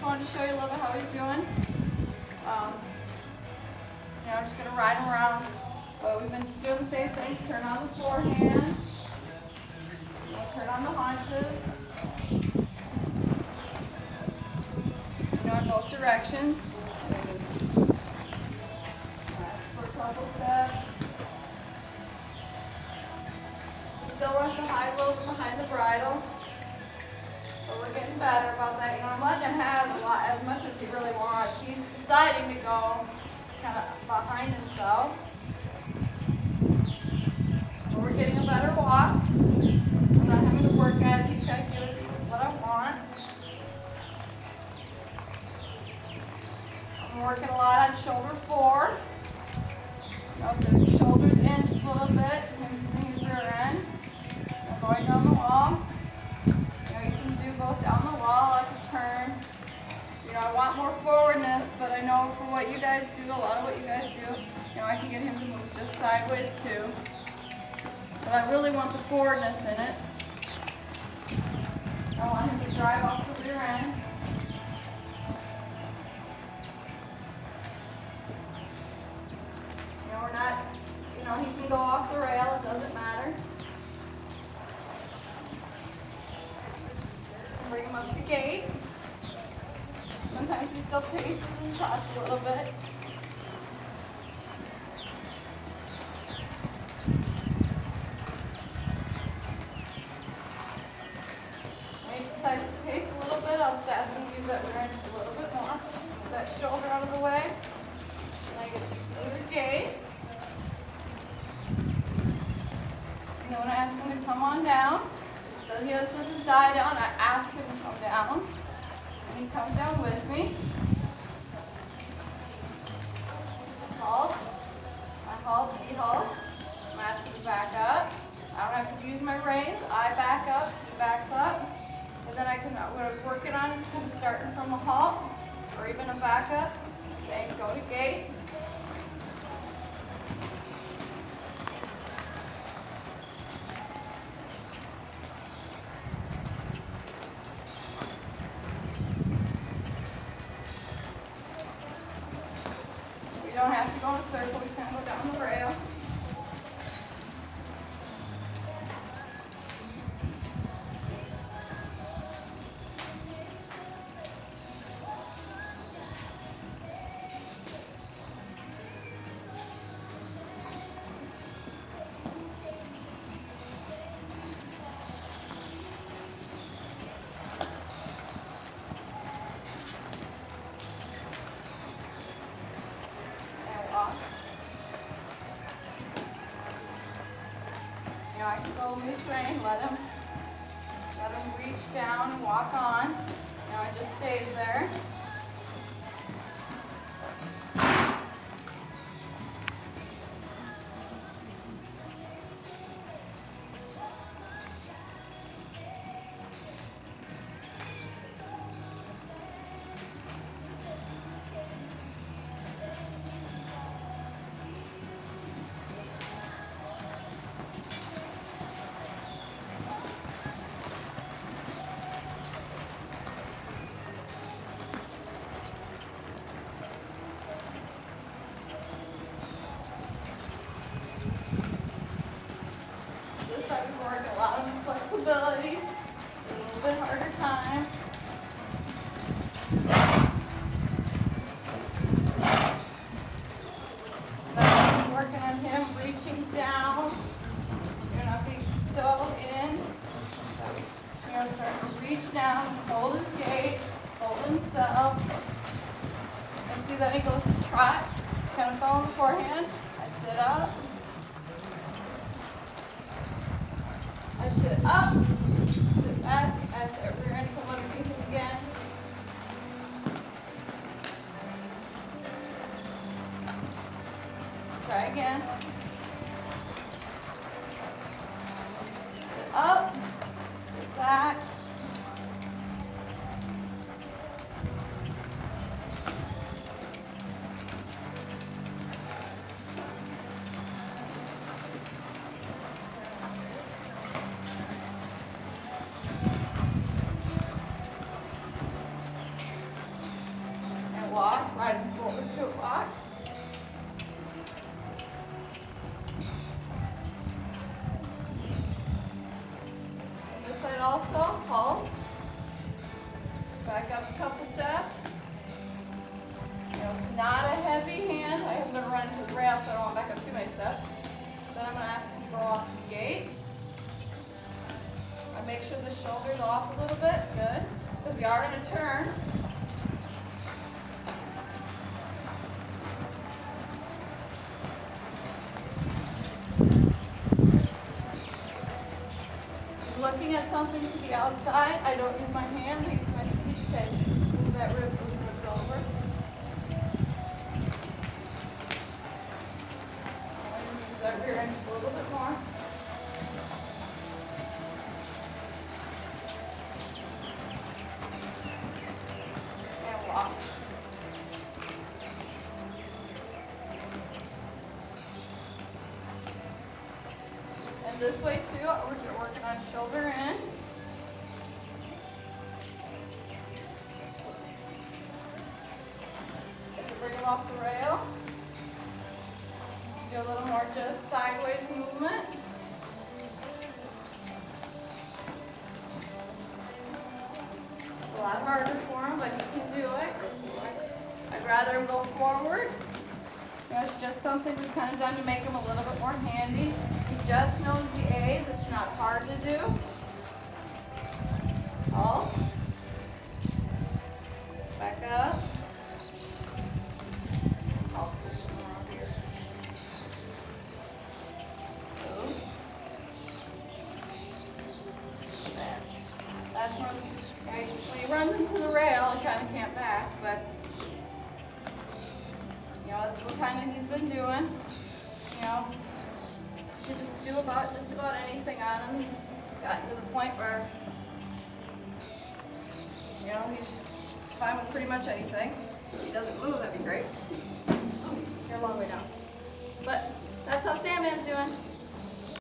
just wanted to show you a little bit how he's doing. I'm just going to ride him around. But we've been just doing the same things. Turn on the forehand. Turn on the haunches. In both directions. For a couple steps. Still wants to hide a little bit behind the bridle. But we're getting better about that. I'm letting him have as much as he really wants. He's deciding to go kind of behind himself. But we're getting a better walk. I'm not having to work at it. He's got to give it what I want. I'm working a lot on shoulder 4. There's the shoulders in just a little bit. I'm using his rear end. I'm going down the wall. You can do both down the wall. I can turn. I want more forwardness, but I know for what you guys do, a lot of what you guys do, I can get him to move just sideways too. But I really want the forwardness in it. I want him to drive off the rear end. We're not, he can go off the rail, it doesn't matter. Bring him up to gate. Sometimes he still paces and trots a little bit. When he decides to pace a little bit, I'll just ask him to use that rear end just a little bit more. Get that shoulder out of the way. And I get a smoother gait. And then when I ask him to come on down, so he doesn't die down, I ask him to come down. And he comes down with me. Halt. I halt, he halts. I'm asking to back up. I don't have to use my reins. I back up, he backs up. And then what I'm working on is kind of starting from a halt or even a backup. Saying go to gate. We don't have to go in a circle, we can go down the rail. I can go loose rein, let him reach down and walk on. It just stays there. A lot of flexibility, a little bit harder time. Now I'm working on him reaching down. You're not being so in. You're going to start to reach down, hold his gait, hold himself. And see that he goes to trot, kind of follow the forehand. I sit up. I sit up, sit back, I start rear end, come underneath him again. Try again. Sit up, sit back. side also. Hold. Back up a couple steps. You know, not a heavy hand. I'm going to run into the rail so I don't want to back up too many steps. Then I'm going to ask you to go off the gate. I make sure the shoulder's off a little bit. Good. Because we are going to turn. Looking at something to the outside, I don't use my hands, I use my speech to move that rib over. I'm going to use that rear end just a little bit more. And walk. And this way too, we're working on shoulder in. Bring them off the rail. Do a little more just sideways movement. A lot harder for him, but he can do it. I'd rather him go forward. That's just something we've kind of done to make him a little bit more handy. He just knows the A's. It's not hard to do. Hold. Back up. Hold. Move. There. That's when he runs into the rail, he kind of can't back, but you know, that's what kind of he's been doing. You know, you can just do just about anything on him. He's gotten to the point where, you know, he's fine with pretty much anything. If he doesn't move, that'd be great. Oh, you're a long way down. But that's how Sandman's doing.